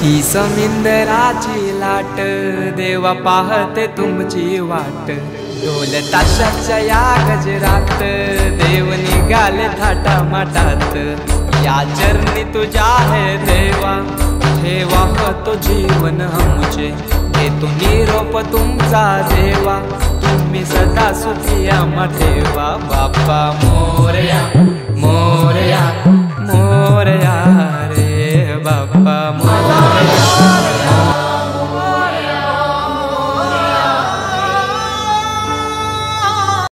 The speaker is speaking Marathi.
ही समिंदराची लाट देवा पाहते तुमची वाट। ढोल ताशाच्या या गजरात देव निघाले थाटामाटात। या चरणी तुझ्या है देवा ठेवा तो जीवन आमचे। देतो निरोप तुमचा देवा तुम्ही सदा सुखी आम्हा ठेवा। बाप्पा मोरया मोरया मोरया रे बाप्पा मोरया।